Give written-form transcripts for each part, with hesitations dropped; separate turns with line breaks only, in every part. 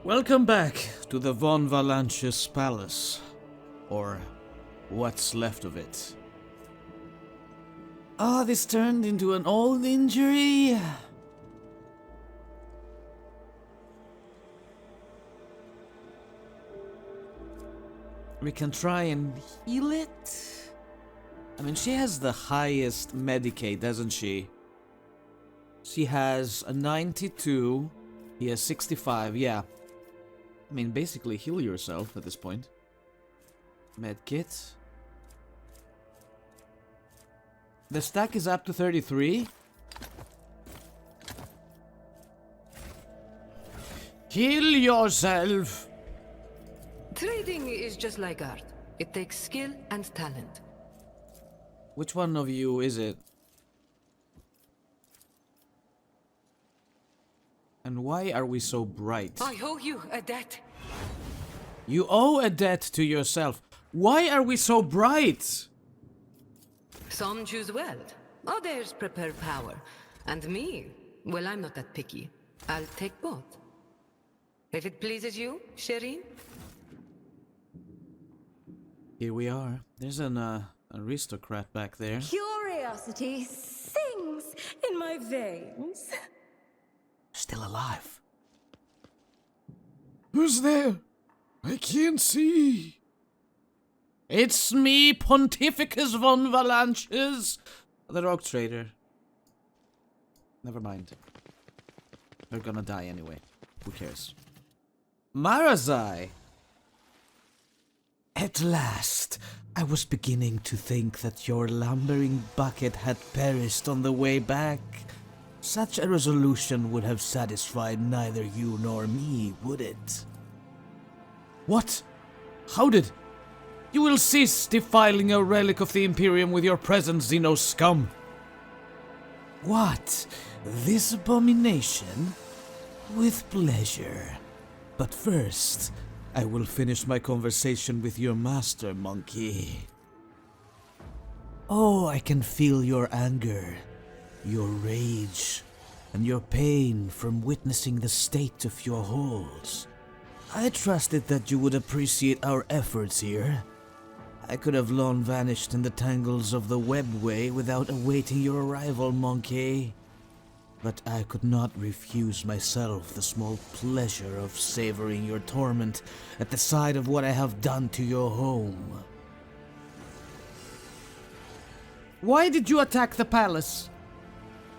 Welcome back to the Von Valancius Palace. Or what's left of it. This turned into an old injury. We can try and heal it. I mean, she has the highest Medicaid, doesn't she? She has a 92. He has 65, yeah. I mean, basically heal yourself at this point. Medkit. The stack is up to 33. Heal yourself!
Trading is just like art. It takes skill and talent.
Which one of you is it? And why are we so bright?
I owe you a debt.
You owe a debt to yourself. Why are we so bright?
Some choose wealth, others prepare power. And me, well, I'm not that picky. I'll take both. If it pleases you, Shireen.
Here we are. There's an aristocrat back there.
Curiosity sings in my veins.
Still alive.
Who's there? I can't see.
It's me, Pontificus von Valancius, the rogue trader. Never mind. We're gonna die anyway. Who cares? Marazai! At last, I was beginning to think that your lumbering bucket had perished on the way back. Such a resolution would have satisfied neither you nor me, would it? What? How did? You will cease defiling a relic of the Imperium with your presence, Xeno scum! What? This abomination? With pleasure. But first, I will finish my conversation with your master, monkey. Oh, I can feel your anger, your rage, and your pain from witnessing the state of your halls. I trusted that you would appreciate our efforts here. I could have long vanished in the tangles of the webway without awaiting your arrival, monkey. But I could not refuse myself the small pleasure of savoring your torment at the sight of what I have done to your home. Why did you attack the palace?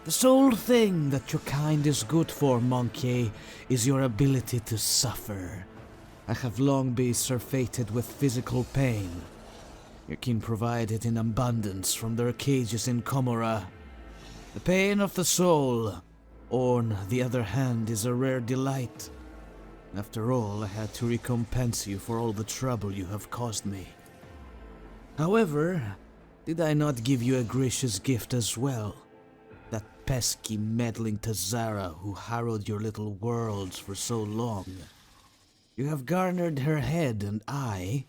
The sole thing that your kind is good for, monkey, is your ability to suffer. I have long been surfeited with physical pain. Your kin provide it in abundance from their cages in Komora. The pain of the soul, on the other hand, is a rare delight. After all, I had to recompense you for all the trouble you have caused me. However, did I not give you a gracious gift as well? That pesky meddling Tazara who harrowed your little worlds for so long. You have garnered her head and I,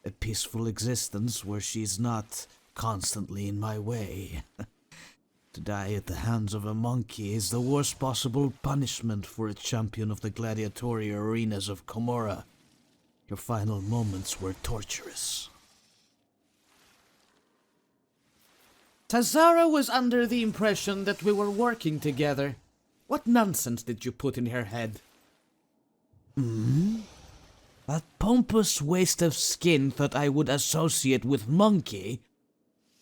a peaceful existence where she's not constantly in my way. To die at the hands of a monkey is the worst possible punishment for a champion of the gladiatory arenas of Komora. Your final moments were torturous. Tazara was under the impression that we were working together. What nonsense did you put in her head? That pompous waste of skin thought I would associate with monkey.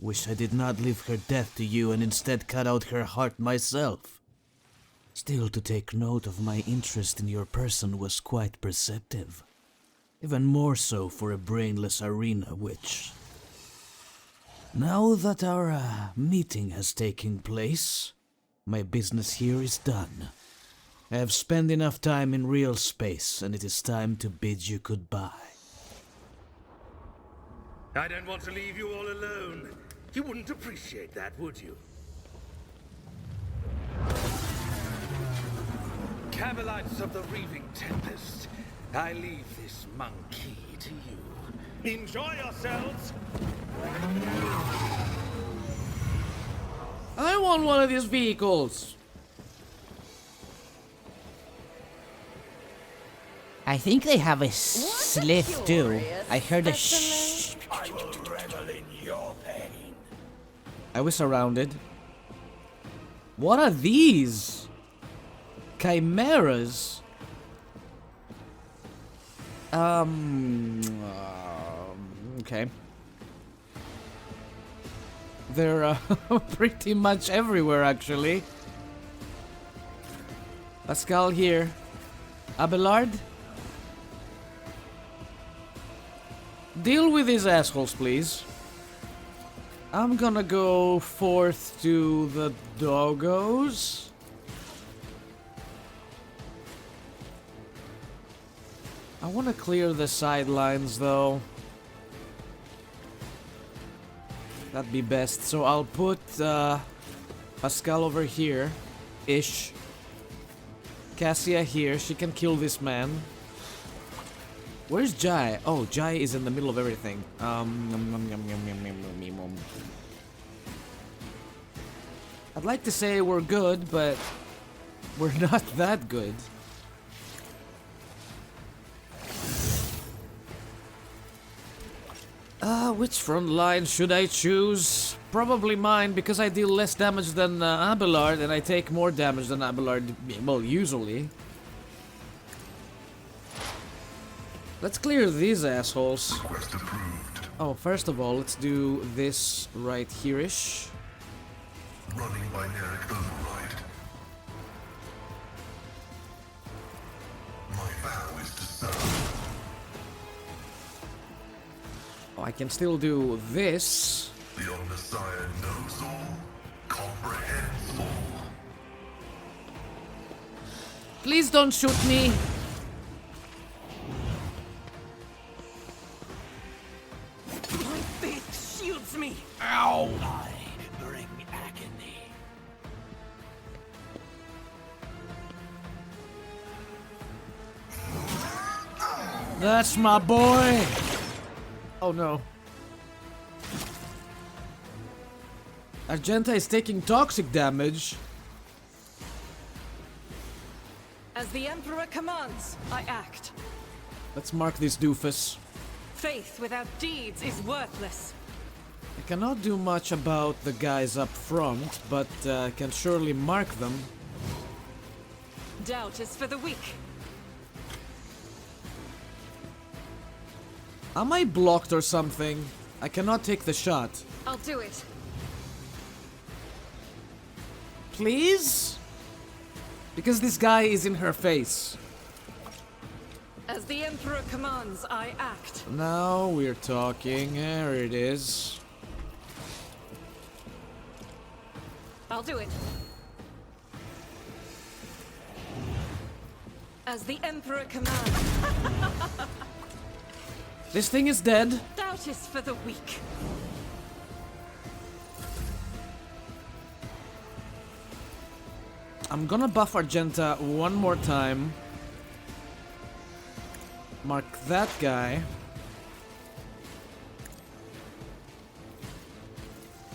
Wish I did not leave her death to you and instead cut out her heart myself. Still, to take note of my interest in your person was quite perceptive. Even more so for a brainless arena witch. Now that our meeting has taken place, my business here is done. I have spent enough time in real space, and it is time to bid you goodbye.
I don't want to leave you all alone. You wouldn't appreciate that, would you? Cabalites of the Reaving Tempest, I leave this monkey to you. Enjoy yourselves!
I want one of these vehicles. I think they have a slith too. I heard a shh.
I will revel in your pain.
I was surrounded. What are these? Chimeras? Okay. They're pretty much everywhere, actually. Pascal here. Abelard? Deal with these assholes, please. I'm gonna go forth to the doggos. I want to clear the sidelines, though. That'd be best. So I'll put Pascal over here. Ish. Cassia here. She can kill this man. Where's Jai? Oh, Jai is in the middle of everything. I'd like to say we're good, but we're not that good. Which front line should I choose? Probably mine, because I deal less damage than Abelard, and I take more damage than Abelard, well, usually. Let's clear these assholes.
Request approved.
Oh, first of all, let's do this right here-ish.
Running binaric override. My vow is to serve.
Oh, I can still do this.
The Omnissiah knows all, comprehends all.
Please don't shoot me.
My faith shields me.
Ow!
I bring agony.
That's my boy. Oh no. Argenta is taking toxic damage.
As the Emperor commands, I act.
Let's mark this doofus.
Faith without deeds is worthless.
I cannot do much about the guys up front, but can surely mark them.
Doubt is for the weak.
Am I blocked or something? I cannot take the shot.
I'll do it.
Please? Because this guy is in her face.
As the Emperor commands, I act.
Now we're talking. There it is.
I'll do it. As the Emperor commands,
This thing is dead.
doubt is for the weak.
I'm gonna buff Argenta one more time. Mark that guy.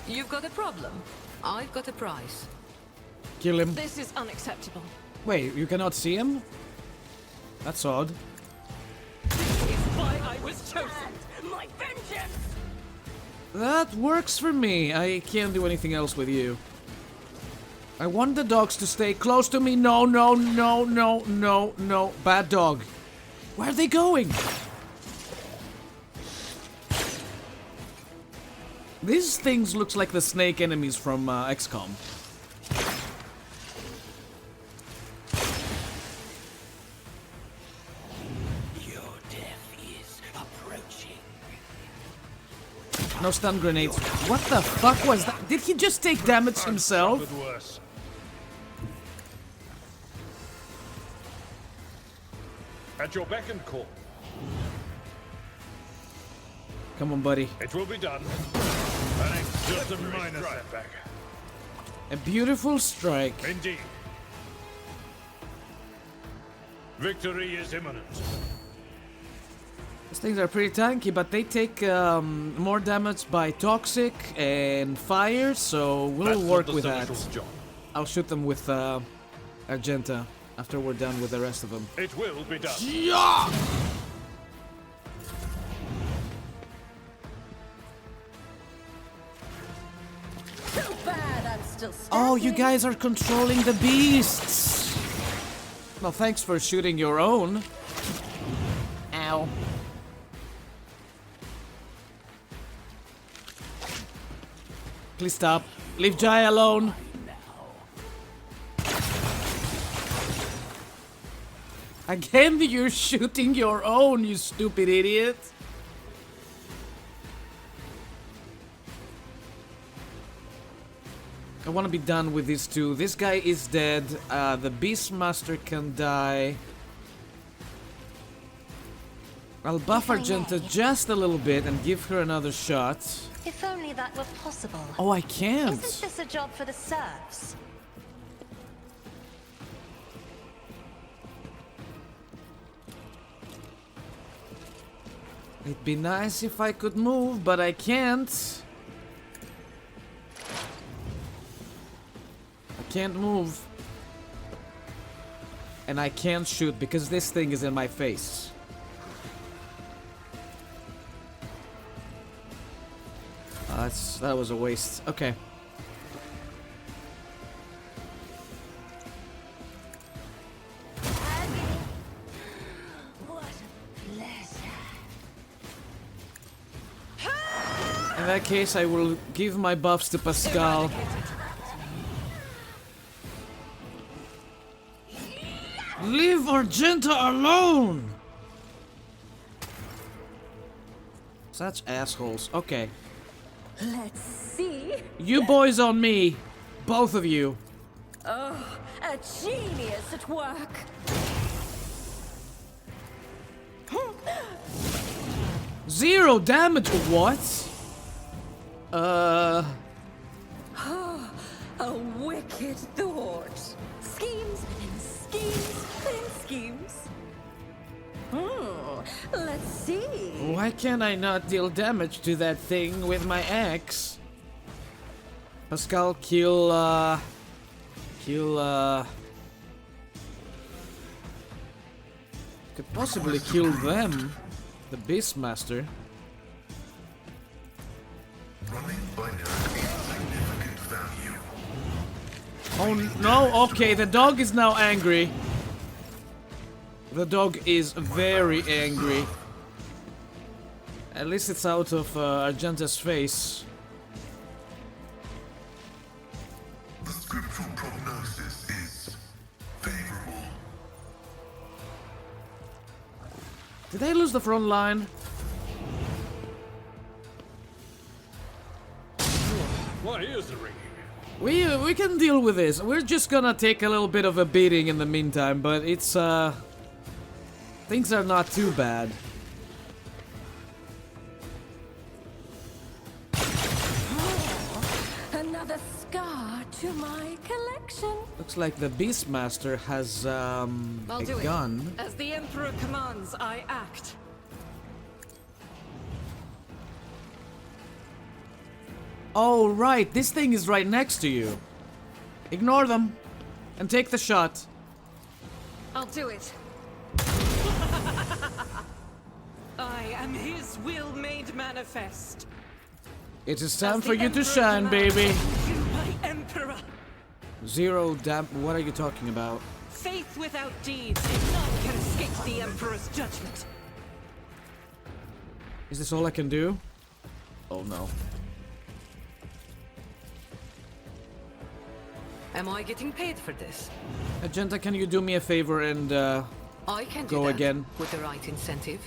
You've got a problem. I've got a prize.
Kill him.
This is unacceptable.
Wait, you cannot see him? That's odd.
It's why I was chosen. My vengeance!
That works for me. I can't do anything else with you. I want the dogs to stay close to me. No, no, no, no, no, no. Bad dog. Where are they going? These things looks like the snake enemies from XCOM.
Your death is approaching.
No stun grenades. What the fuck was that? Did he just take damage himself?
Worse. At your beck and call.
Come on, buddy.
It will be done. Thanks, just a minor setback.
A beautiful strike.
Indeed. Victory is imminent.
These things are pretty tanky, but they take more damage by toxic and fire, so we'll
That's
work
not the
with that.
Seneschal's job.
I'll shoot them with Argenta. After we're done with the rest of them.
It will be done.
Yeah!
Too bad I'm still standing.
Oh, you guys are controlling the beasts! Well, thanks for shooting your own. Ow. Please stop. Leave Jai alone. Again, you're shooting your own, you stupid idiot. I want to be done with these two. This guy is dead. The Beastmaster can die. I'll buff Argenta just a little bit and give her another shot.
If only that were possible.
Oh, I can't.
Isn't this a job for the serfs?
It'd be nice if I could move, but I can't. I can't move. And I can't shoot because this thing is in my face. That was a waste. Okay.
What a pleasure.
In that case, I will give my buffs to Pascal. Leave Argenta alone! Such assholes. Okay.
Let's see.
You boys on me. Both of you.
Oh, a genius at work.
0 damage. What?
A wicked thought. Schemes within schemes within schemes. Let's see.
Why can't I not deal damage to that thing with my axe? Pascal, kill, could possibly kill them. The Beastmaster.
Running binary significant value.
Oh no, okay, the dog is now angry. The dog is very angry. At least it's out of Argenta's face.
The scriptural prognosis is favorable.
Did I lose the front line?
My ears are ringing.
We can deal with this. We're just gonna take a little bit of a beating in the meantime, but it's things are not too bad.
Another scar to my collection.
Looks like the Beastmaster has a gun.
As the Emperor commands, I act.
Oh right, this thing is right next to you. Ignore them and take the shot.
I'll do it. I am his will made manifest.
It is time
As
for
the
you to
Emperor
shine,
commands,
baby.
You, my Emperor.
0 dam. What are you talking about?
Faith without deeds, none can escape the Emperor's judgment.
Is this all I can do? Oh no.
Am I getting paid for this?
Argenta, can you do me a favor and
I can do
go
that
again?
with the right incentive.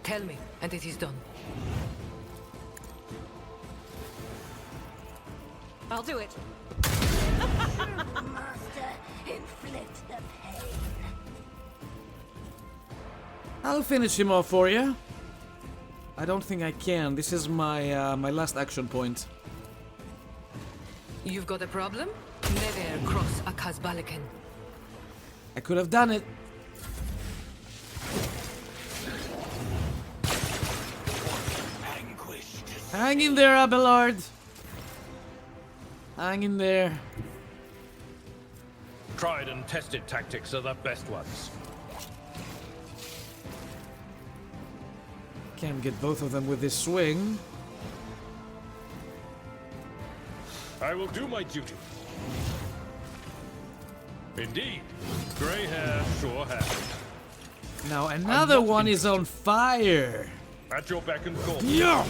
Tell me, and it is done.
I'll do it.
Master, inflict the pain.
I'll finish him off for you. I don't think I can. This is my my last action point.
You've got a problem? Never cross a Kazbalikan.
I could have done it. Hang in there, Abelard. Hang in there.
Tried and tested tactics are the best ones.
Can't get both of them with this swing.
I will do my duty. Indeed. Grey hair, sure hair.
Now another one is on fire.
At your beck and call.
Yeah.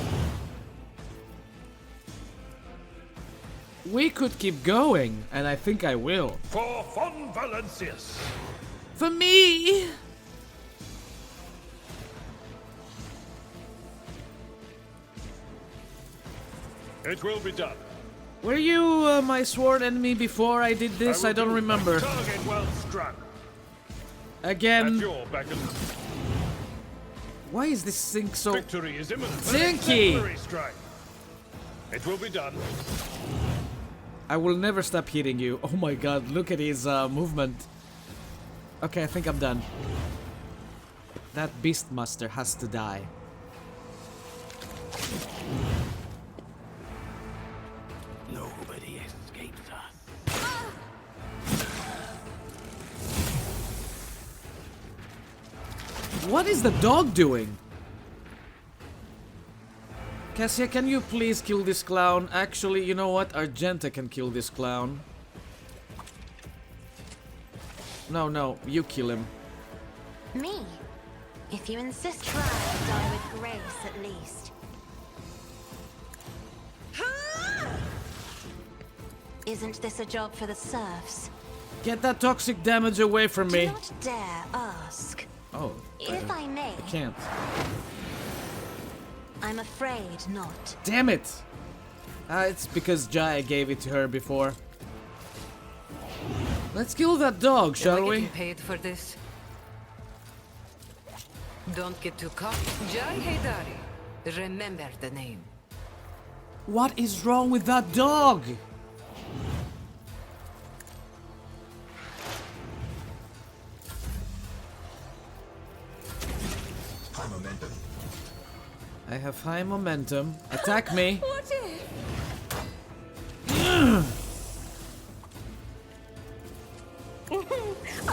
We could keep going, and I think I will.
For Von Valencius.
For me.
It will be done.
Were you my sword enemy before I did this? I don't remember.
Target well struck.
Again.
At your beck and
Why is this thing so...
Victory is imminent.
Zinky!
Exemplary strike. It will be done.
I will never stop hitting you. Oh my god, look at his movement. Okay, I think I'm done. That Beastmaster has to die.
Nobody escapes us.
What is the dog doing? Cassia, can you please kill this clown? Actually, you know what? Argenta can kill this clown. No, you kill him.
Me? If you insist, try to die with grace at least. Isn't this a job for the serfs?
Get that toxic damage away from me.
Do not dare ask.
Oh,
If I may,
I can't.
I'm afraid not.
Damn it! It's because Jaya gave it to her before. Let's kill that dog, shall
Am I
we?
getting paid for this? Don't get too cocky. Jai Haydari. Remember the name.
What is wrong with that dog?
High momentum.
I have high momentum. Attack me.
What if?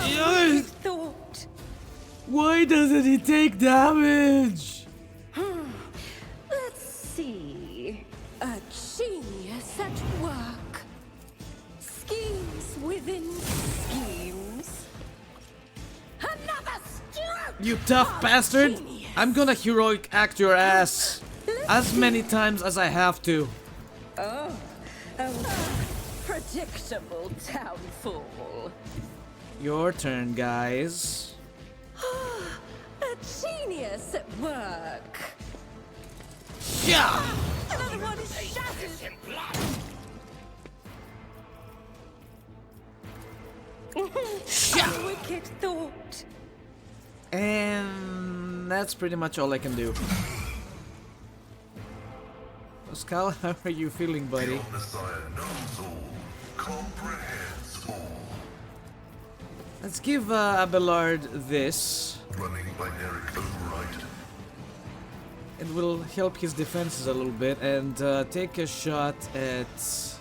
Yes.
Thought.
Why doesn't he take damage?
Let's see. A genius at work. Schemes within schemes. Another stroke!
You tough bastard! I'm gonna heroic act your ass as many times as I have to.
Oh, a predictable downfall.
Your turn, guys.
A genius at work.
Yeah!
Another one is shattered. A wicked thought.
And that's pretty much all I can do. Pascal, how are you feeling, buddy?
The Messiah knows all, comprehends all.
Let's give Abelard this.
Running binaric override.
It will help his defenses a little bit, and take a shot at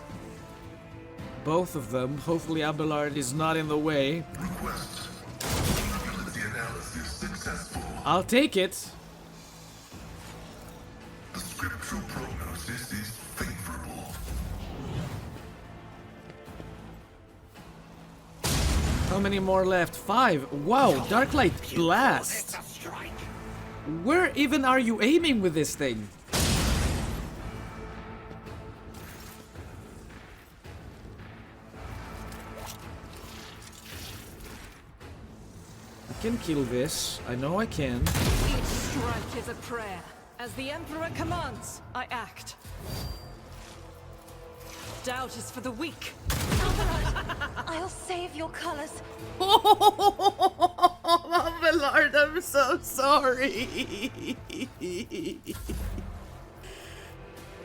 both of them. Hopefully Abelard is not in the way.
Request. Vulnerability analysis successful.
I'll take it.
The scriptural prognosis is favorable.
How many more left? 5. Wow, Darklight Blast. Where even are you aiming with this thing? I can kill this. I know I can.
Each strike is a prayer. As the Emperor commands, I act. Doubt is for the weak.
I'll save your colors.
Oh, Abelard, I'm so sorry.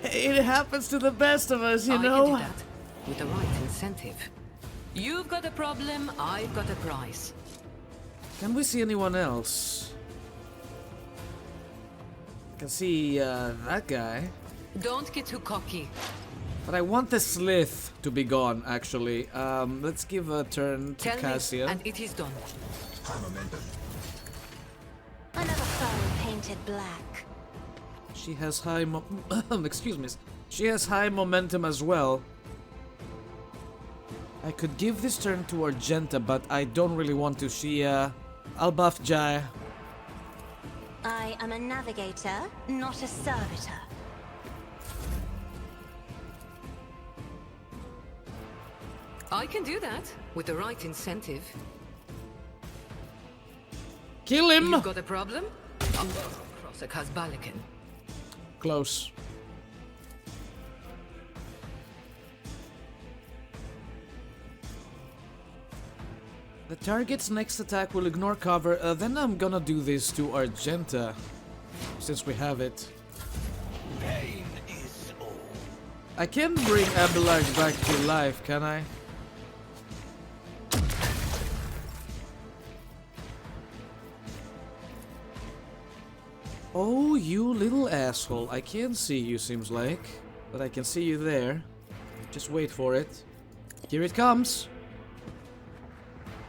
It happens to the best of us, you
I
know?
can do that with the right incentive. You've got a problem, I've got a price.
Can we see anyone else? I can see that guy.
Don't get too cocky.
But I want the Slith to be gone, actually. Let's give a turn to
Tell
Cassia.
me, and it is done.
Another foe painted black.
She has high excuse me. She has high momentum as well. I could give this turn to Argenta, but I don't really want to. I'll buff Jai.
I am a navigator, not a servitor.
I can do that with the right incentive.
Kill him!
You've got a problem? Cross a Kazbalikan.
Close. The target's next attack will ignore cover. Then I'm gonna do this to Argenta, since we have it.
Pain is all.
I can bring Abelard back to life, can I? Oh, you little asshole. I can't see you, seems like. But I can see you there. Just wait for it. Here it comes.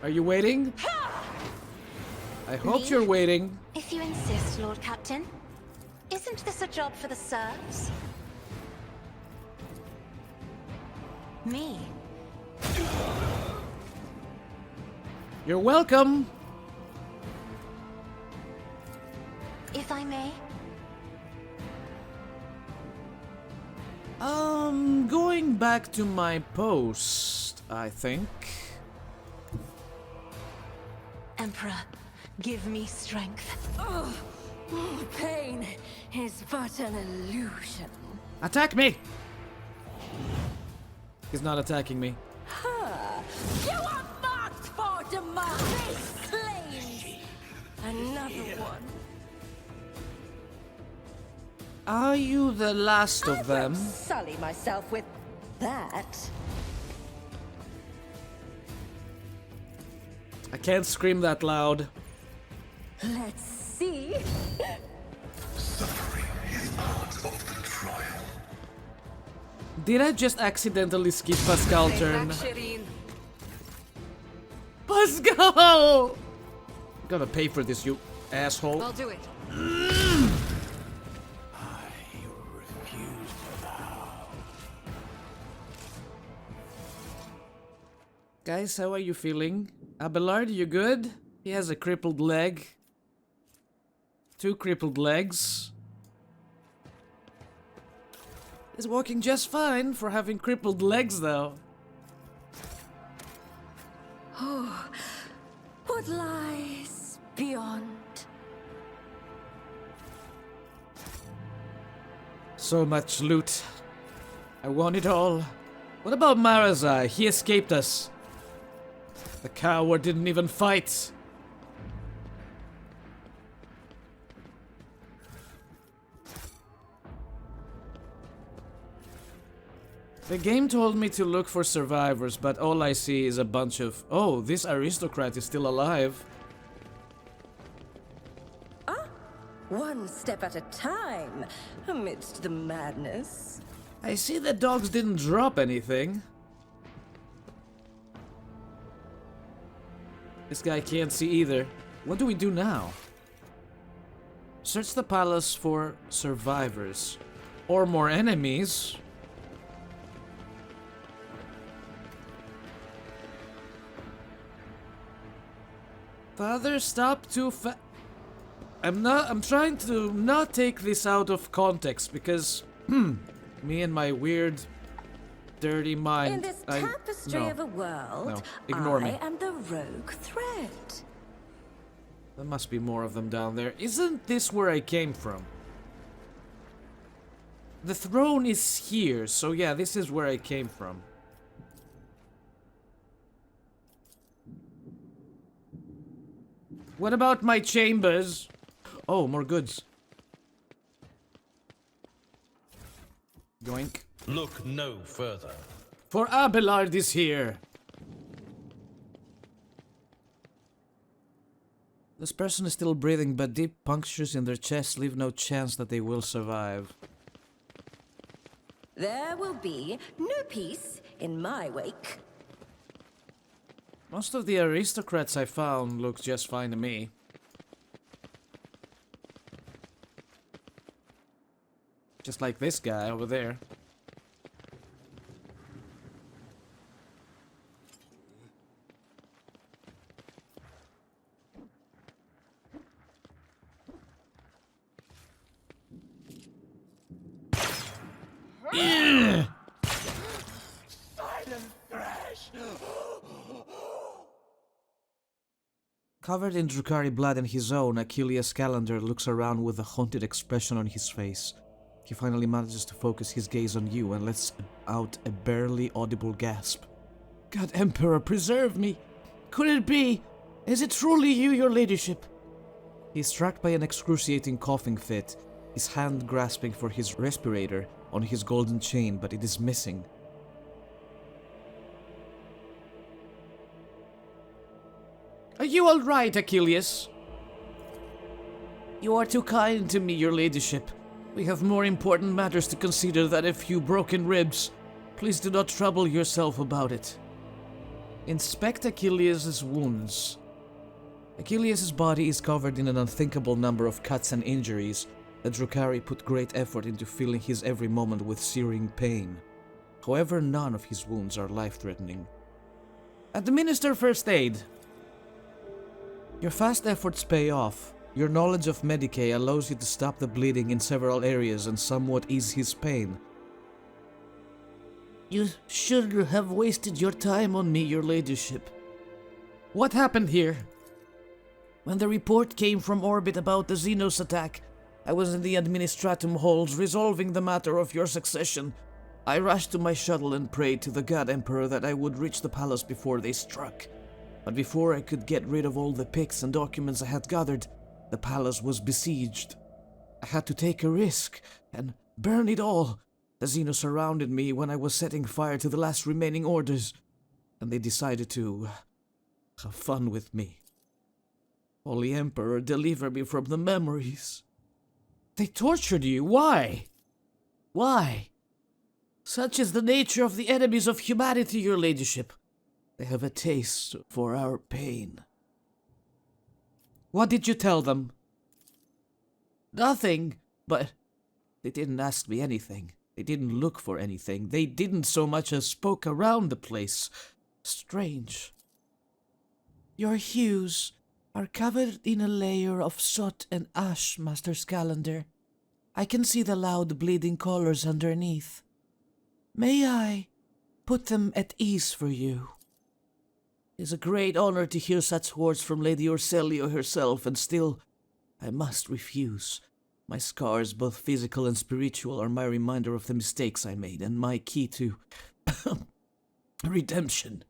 Are you waiting? I hope
Me?
you're waiting.
If you insist, Lord Captain. Isn't this a job for the serfs? Me.
You're welcome.
If I may.
Going back to my post, I think.
Emperor, give me strength.
Oh, pain is but an illusion.
Attack me! He's not attacking me.
You are marked for demise. Slain. Another one.
Are you the last
I
of them?
won't sully myself with that.
I can't scream that loud.
Let's see.
Suffering is part of the trial.
Did I just accidentally skip Pascal turn? Pascal! Gotta pay for this, you asshole.
I'll do it.
Guys, how are you feeling? Abelard, you good? He has a crippled leg. 2 crippled legs. He's walking just fine for having crippled legs, though.
Oh, what lies beyond?
So much loot. I want it all. What about Marazai? He escaped us. The coward didn't even fight. The game told me to look for survivors, but all I see is a bunch of... Oh, this aristocrat is still alive.
One step at a time, amidst the madness.
I see the dogs didn't drop anything. This guy can't see either. What do we do now? Search the palace for survivors. Or more enemies. Father, stop too fa- I'm trying to not take this out of context because me and my weird dirty mind.
In this tapestry of a world,
No, ignore me.
I am the rogue thread.
There must be more of them down there. Isn't this where I came from? The throne is here, so yeah, this is where I came from. What about my chambers? Oh, more goods. Yoink.
Look no further.
For Abelard is here. This person is still breathing, but deep punctures in their chest leave no chance that they will survive.
There will be no peace in my wake.
Most of the aristocrats I found look just fine to me. Just like this guy over there. Covered in Drukhari blood and his own, Achilles Calendar looks around with a haunted expression on his face. He finally manages to focus his gaze on you and lets out a barely audible gasp. God Emperor, preserve me! Could it be? Is it truly you, your ladyship? He is struck by an excruciating coughing fit, his hand grasping for his respirator on his golden chain, but it is missing. Are you all right, Achilles? You are too kind to me, your ladyship. We have more important matters to consider than a few broken ribs. Please do not trouble yourself about it. Inspect Achilles' wounds. Achilles' body is covered in an unthinkable number of cuts and injuries. The Drukhari put great effort into filling his every moment with searing pain. However, none of his wounds are life-threatening. Administer first aid. Your fast efforts pay off. Your knowledge of Medicae allows you to stop the bleeding in several areas and somewhat ease his pain. You shouldn't have wasted your time on me, your ladyship. What happened here? When the report came from orbit about the Xenos attack, I was in the administratum halls resolving the matter of your succession. I rushed to my shuttle and prayed to the God Emperor that I would reach the palace before they struck. But before I could get rid of all the pics and documents I had gathered, the palace was besieged. I had to take a risk and burn it all. The Xenos surrounded me when I was setting fire to the last remaining orders, and they decided to have fun with me. Holy Emperor, deliver me from the memories. They tortured you. Why? Why? Such is the nature of the enemies of humanity, your ladyship. They have a taste for our pain. What did you tell them? Nothing, but they didn't ask me anything. They didn't look for anything. They didn't so much as poke around the place. Strange. Your hues are covered in a layer of soot and ash, Master Scalander. I can see the loud bleeding colors underneath. May I put them at ease for you? It is a great honor to hear such words from Lady Orselio herself, and still, I must refuse. My scars, both physical and spiritual, are my reminder of the mistakes I made, and my key to redemption.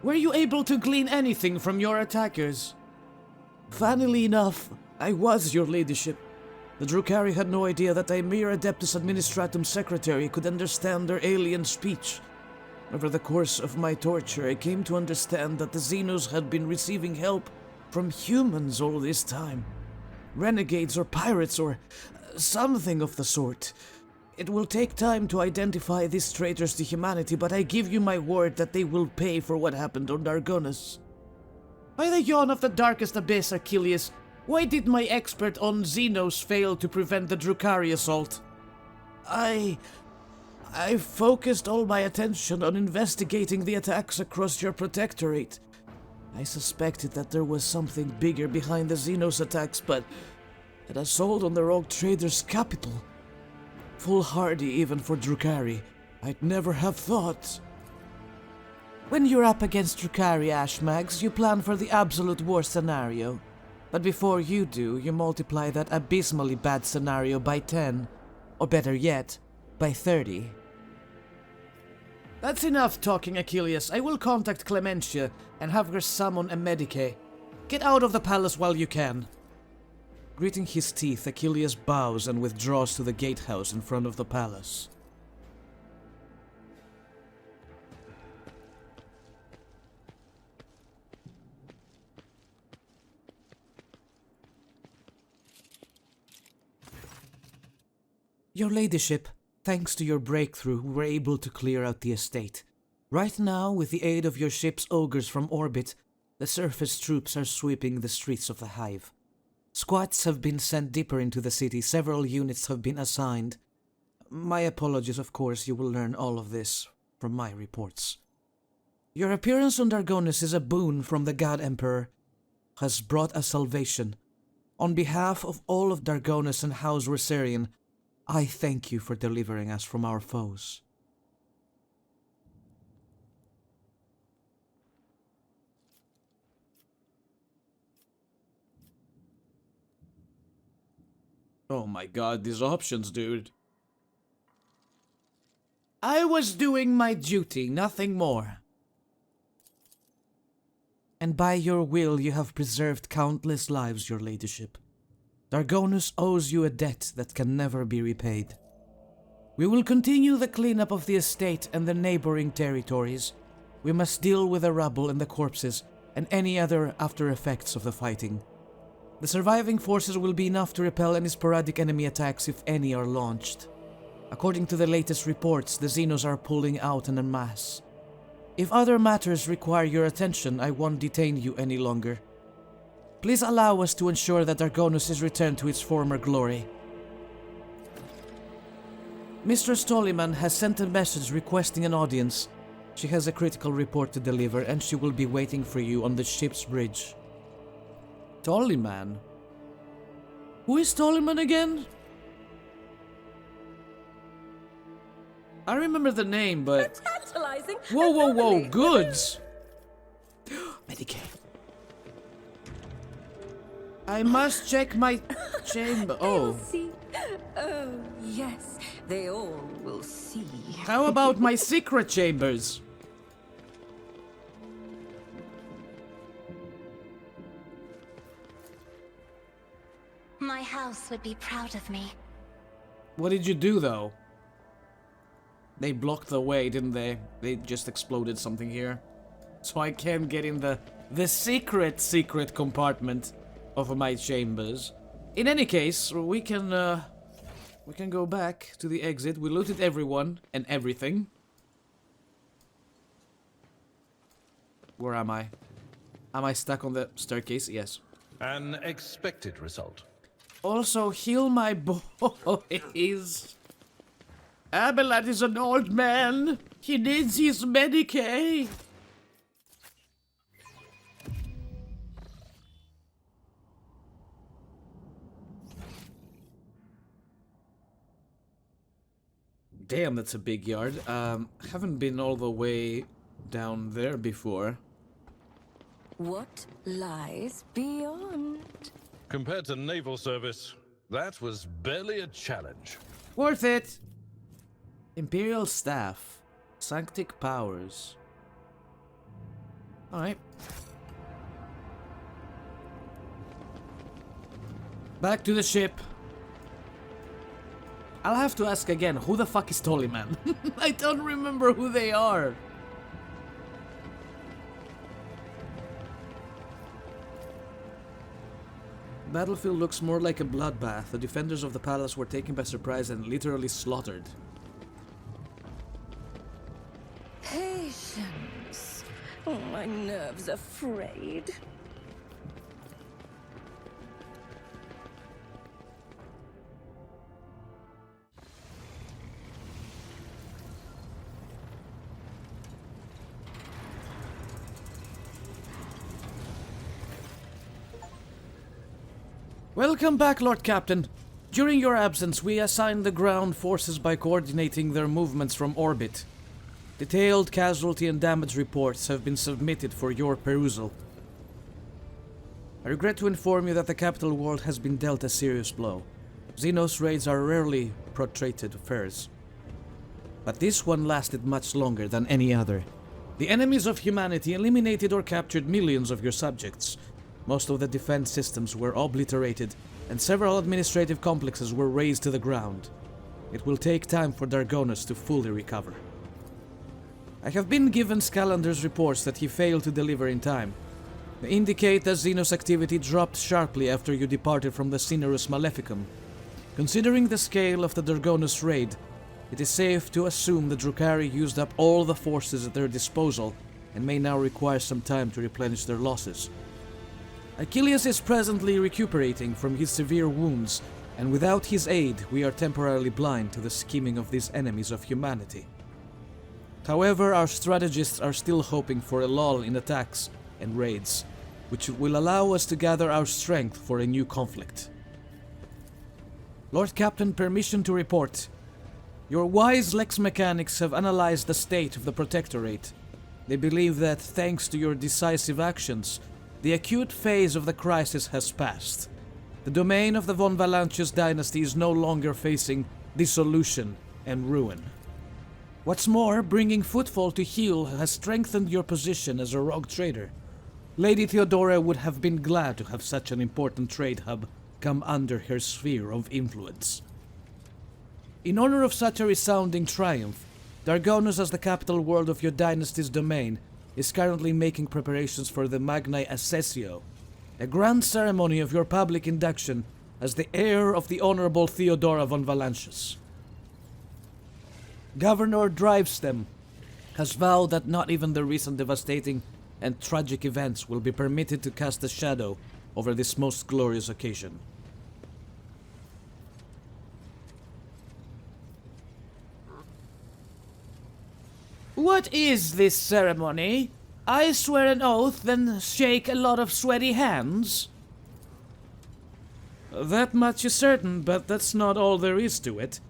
Were you able to glean anything from your attackers? Funnily enough, I was, your ladyship. The Drukhari had no idea that a mere Adeptus Administratum secretary could understand their alien speech. Over the course of my torture, I came to understand that the Xenos had been receiving help from humans all this time. Renegades or pirates or something of the sort. It will take time to identify these traitors to humanity, but I give you my word that they will pay for what happened on Dargonus. By the yawn of the darkest abyss, Achilles, why did my expert on Xenos fail to prevent the Drukhari assault? I focused all my attention on investigating the attacks across your protectorate. I suspected that there was something bigger behind the Xenos attacks, but an assault on the rogue trader's capital, foolhardy even for Drukhari, I'd never have thought. When you're up against Drukhari, Ashmags, you plan for the absolute worst scenario. But before you do, you multiply that abysmally bad scenario by 10, or better yet, by 30. That's enough talking, Achilles. I will contact Clementia and have her summon a Medicae. Get out of the palace while you can. Gritting his teeth, Achilles bows and withdraws to the gatehouse in front of the palace. Your ladyship, thanks to your breakthrough, we were able to clear out the estate. Right now, with the aid of your ship's ogres from orbit, the surface troops are sweeping the streets of the Hive. Squads have been sent deeper into the city, several units have been assigned. My apologies, of course, you will learn all of this from my reports. Your appearance on Dargonus is a boon from the God Emperor, has brought us salvation. On behalf of all of Dargonus and House Rosarian, I thank you for delivering us from our foes. Oh my god, these options, dude. I was doing my duty, nothing more. And by your will you have preserved countless lives, your ladyship. Dargonus owes you a debt that can never be repaid. We will continue the cleanup of the estate and the neighboring territories. We must deal with the rubble and the corpses and any other after effects of the fighting. The surviving forces will be enough to repel any sporadic enemy attacks if any are launched. According to the latest reports, the Xenos are pulling out en masse. If other matters require your attention, I won't detain you any longer. Please allow us to ensure that Dargonus is returned to its former glory. Mistress Tolliman has sent a message requesting an audience. She has a critical report to deliver and she will be waiting for you on the ship's bridge. Tolliman? Who is Tolliman again? I remember the name, but...
Tantalizing.
Whoa, whoa, whoa, goods! Medicaid. I must check my chamber. Oh.
See. Oh, yes. They all will see.
How about my secret chambers?
My house would be proud of me.
What did you do, though? They blocked the way, didn't they? They just exploded something here. So I can't get in the secret compartment of my chambers. In any case, we can go back to the exit. We looted everyone and everything. Where am I? Am I stuck on the staircase? Yes.
An expected result.
Also, heal my boys. Abelard is an old man. He needs his Medicaid. Damn, that's a big yard. Haven't been all the way down there before.
What lies beyond?
Compared to naval service, that was barely a challenge.
Worth it! Imperial Staff. Sanctic Powers. Alright. Back to the ship. I'll have to ask again, who the fuck is Tolliman? I don't remember who they are. Battlefield looks more like a bloodbath. The defenders of the palace were taken by surprise and literally slaughtered.
Patience. Oh, my nerves are frayed.
Welcome back, Lord Captain. During your absence, we assigned the ground forces by coordinating their movements from orbit. Detailed casualty and damage reports have been submitted for your perusal. I regret to inform you that the capital world has been dealt a serious blow. Xenos raids are rarely protracted affairs. But this one lasted much longer than any other. The enemies of humanity eliminated or captured millions of your subjects. Most of the defense systems were obliterated, and several administrative complexes were razed to the ground. It will take time for Dargonus to fully recover. I have been given Scalander's reports that he failed to deliver in time. They indicate that Xenos activity dropped sharply after you departed from the Cinerus Maleficum. Considering the scale of the Dargonus raid, it is safe to assume the Drukhari used up all the forces at their disposal and may now require some time to replenish their losses. Achilles is presently recuperating from his severe wounds, and without his aid we are temporarily blind to the scheming of these enemies of humanity. However, our strategists are still hoping for a lull in attacks and raids, which will allow us to gather our strength for a new conflict. Lord Captain, permission to report. Your wise Lex mechanics have analyzed the state of the Protectorate. They believe that, thanks to your decisive actions, the acute phase of the crisis has passed. The domain of the von Valancius dynasty is no longer facing dissolution and ruin. What's more, bringing footfall to heel has strengthened your position as a rogue trader. Lady Theodora would have been glad to have such an important trade hub come under her sphere of influence. In honor of such a resounding triumph, Dargonus, as the capital world of your dynasty's domain, is currently making preparations for the Magnae Assessio, a grand ceremony of your public induction as the heir of the Honorable Theodora von Valancius. Governor Drivestem has vowed that not even the recent devastating and tragic events will be permitted to cast a shadow over this most glorious occasion. What is this ceremony? I swear an oath, then shake a lot of sweaty hands? That much is certain, but that's not all there is to it.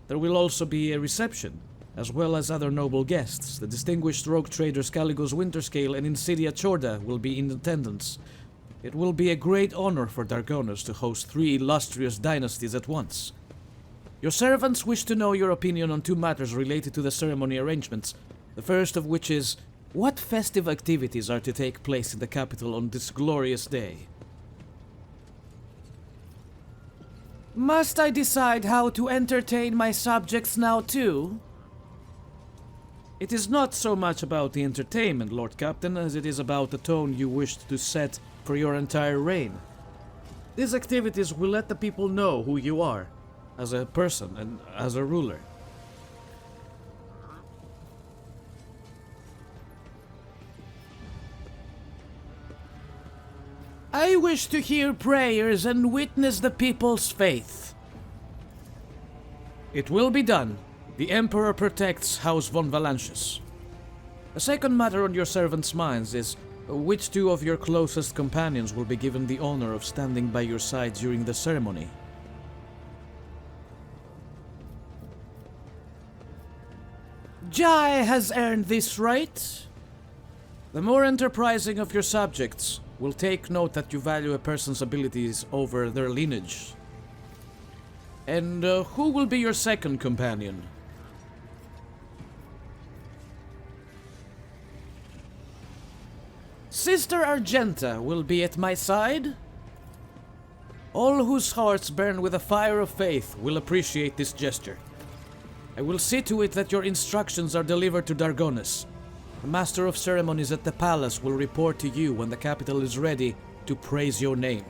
There will also be a reception, as well as other noble guests. The distinguished rogue traders Caligos Winterscale and Insidia Chorda will be in attendance. It will be a great honor for Dargonus to host 3 illustrious dynasties at once. Your servants wish to know your opinion on 2 matters related to the ceremony arrangements, the first of which is, what festive activities are to take place in the capital on this glorious day? Must I decide how to entertain my subjects now too? It is not so much about the entertainment, Lord Captain, as it is about the tone you wished to set for your entire reign. These activities will let the people know who you are, as a person and as a ruler. I wish to hear prayers and witness the people's faith. It will be done. The Emperor protects House von Valancius. A second matter on your servants' minds is which 2 of your closest companions will be given the honor of standing by your side during the ceremony. Jai has earned this right. The more enterprising of your subjects will take note that you value a person's abilities over their lineage. And who will be your second companion? Sister Argenta will be at my side. All whose hearts burn with the fire of faith will appreciate this gesture. I will see to it that your instructions are delivered to Dargonus. The Master of Ceremonies at the palace will report to you when the capital is ready to praise your name.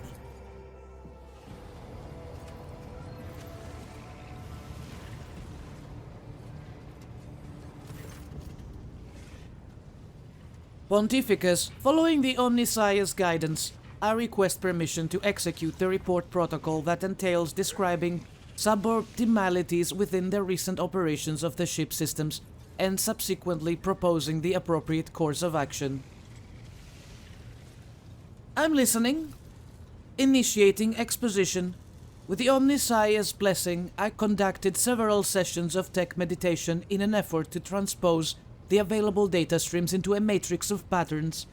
Pontificus, following the Omnissiah's guidance, I request permission to execute the report protocol that entails describing suboptimalities within the recent operations of the ship systems and subsequently proposing the appropriate course of action. I'm listening. Initiating exposition. With the Omnissiah's blessing, I conducted several sessions of tech meditation in an effort to transpose the available data streams into a matrix of patterns.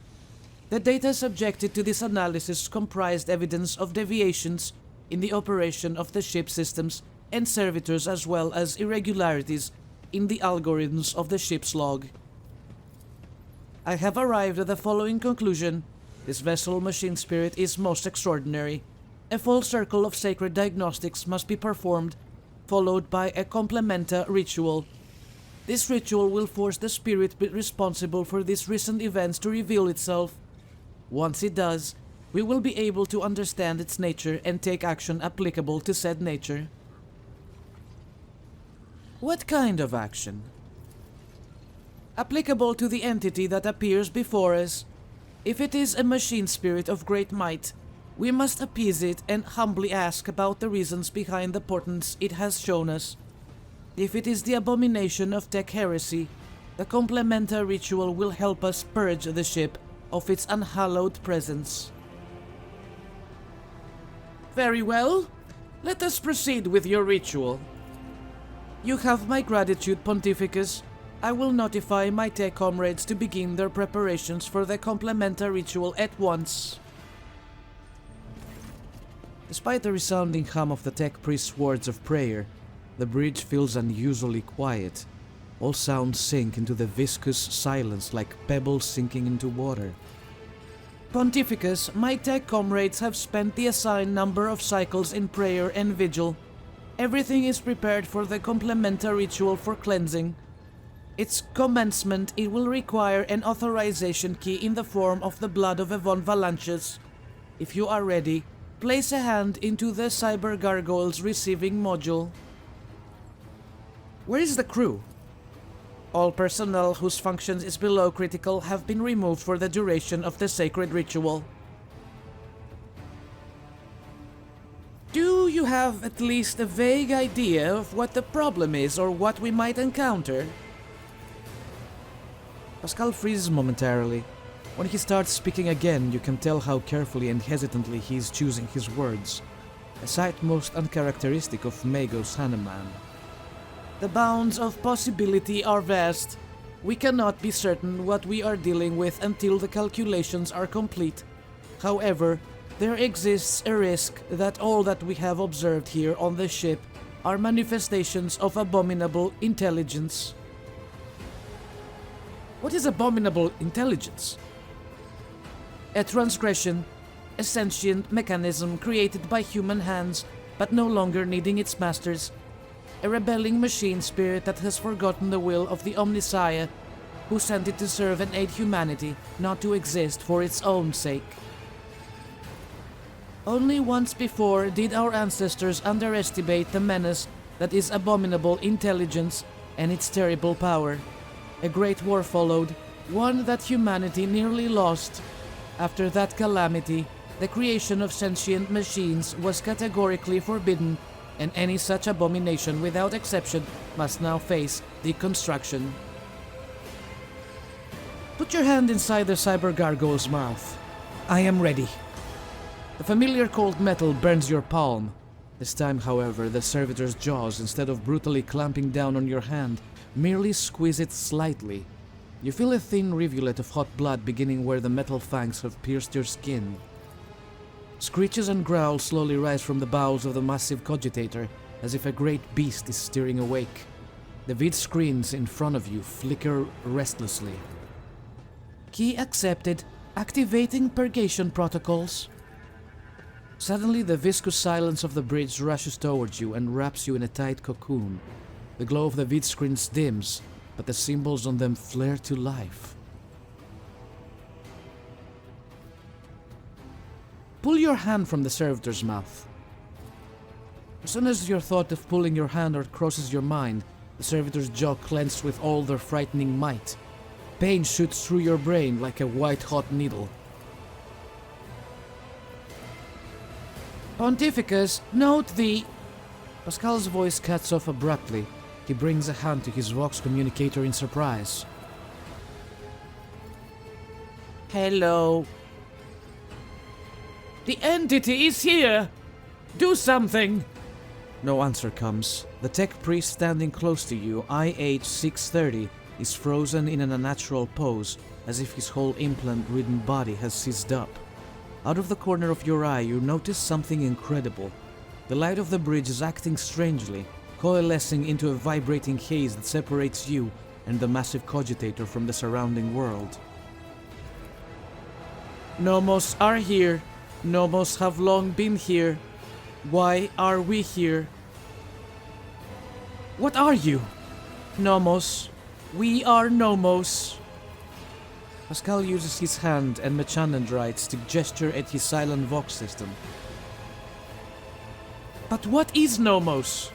The data subjected to this analysis comprised evidence of deviations in the operation of the ship systems and servitors, as well as irregularities in the algorithms of the ship's log. I have arrived at the following conclusion. This vessel machine spirit is most extraordinary. A full circle of sacred diagnostics must be performed, followed by a complementa ritual. This ritual will force the spirit responsible for these recent events to reveal itself. Once it does, we will be able to understand its nature and take action applicable to said nature. What kind of action? Applicable to the entity that appears before us. If it is a machine spirit of great might, we must appease it and humbly ask about the reasons behind the portents it has shown us. If it is the abomination of tech heresy, the complementar ritual will help us purge the ship of its unhallowed presence. Very well. Let us proceed with your ritual. You have my gratitude, Pontificus. I will notify my tech comrades to begin their preparations for the complementar ritual at once. Despite the resounding hum of the tech priest's words of prayer, the bridge feels unusually quiet. All sounds sink into the viscous silence like pebbles sinking into water. Pontificus, my tech comrades have spent the assigned number of cycles in prayer and vigil. Everything is prepared for the complementar ritual for cleansing. Its commencement, it will require an authorization key in the form of the blood of Evon Valanches. If you are ready, place a hand into the Cyber Gargoyle's receiving module. Where is the crew? All personnel whose functions is below critical have been removed for the duration of the sacred ritual. Do you have at least a vague idea of what the problem is or what we might encounter? Pascal freezes momentarily. When he starts speaking again, you can tell how carefully and hesitantly he is choosing his words, a sight most uncharacteristic of Magos Hanuman. The bounds of possibility are vast. We cannot be certain what we are dealing with until the calculations are complete. However, there exists a risk that all that we have observed here on the ship are manifestations of abominable intelligence. What is abominable intelligence? A transgression, a sentient mechanism created by human hands but no longer needing its masters. A rebelling machine spirit that has forgotten the will of the Omnissiah, who sent it to serve and aid humanity, not to exist for its own sake. Only once before did our ancestors underestimate the menace that is abominable intelligence and its terrible power. A great war followed, one that humanity nearly lost. After that calamity, the creation of sentient machines was categorically forbidden, and any such abomination without exception must now face deconstruction. Put your hand inside the Cyber Gargoyle's mouth. I am ready. The familiar cold metal burns your palm. This time, however, the servitor's jaws, instead of brutally clamping down on your hand, merely squeeze it slightly. You feel a thin rivulet of hot blood beginning where the metal fangs have pierced your skin. Screeches and growls slowly rise from the bowels of the massive cogitator, as if a great beast is stirring awake. The vid screens in front of you flicker restlessly. Key accepted. Activating purgation protocols. Suddenly, the viscous silence of the bridge rushes towards you and wraps you in a tight cocoon. The glow of the vid screens dims, but the symbols on them flare to life. Pull your hand from the servitor's mouth. As soon as your thought of pulling your hand crosses your mind, the servitor's jaw clenched with all their frightening might. Pain shoots through your brain like a white-hot needle. Pontificus, note the... Pascal's voice cuts off abruptly. He brings a hand to his Vox communicator in surprise. Hello. The entity is here! Do something! No answer comes. The tech priest standing close to you, IH-630, is frozen in an unnatural pose, as if his whole implant-ridden body has seized up. Out of the corner of your eye, you notice something incredible. The light of the bridge is acting strangely, coalescing into a vibrating haze that separates you and the massive cogitator from the surrounding world. Nomos are here. Nomos have long been here. Why are we here? What are you? Nomos. We are Nomos. Pascal uses his hand and Mechanandrites to gesture at his silent Vox system. But what is Nomos?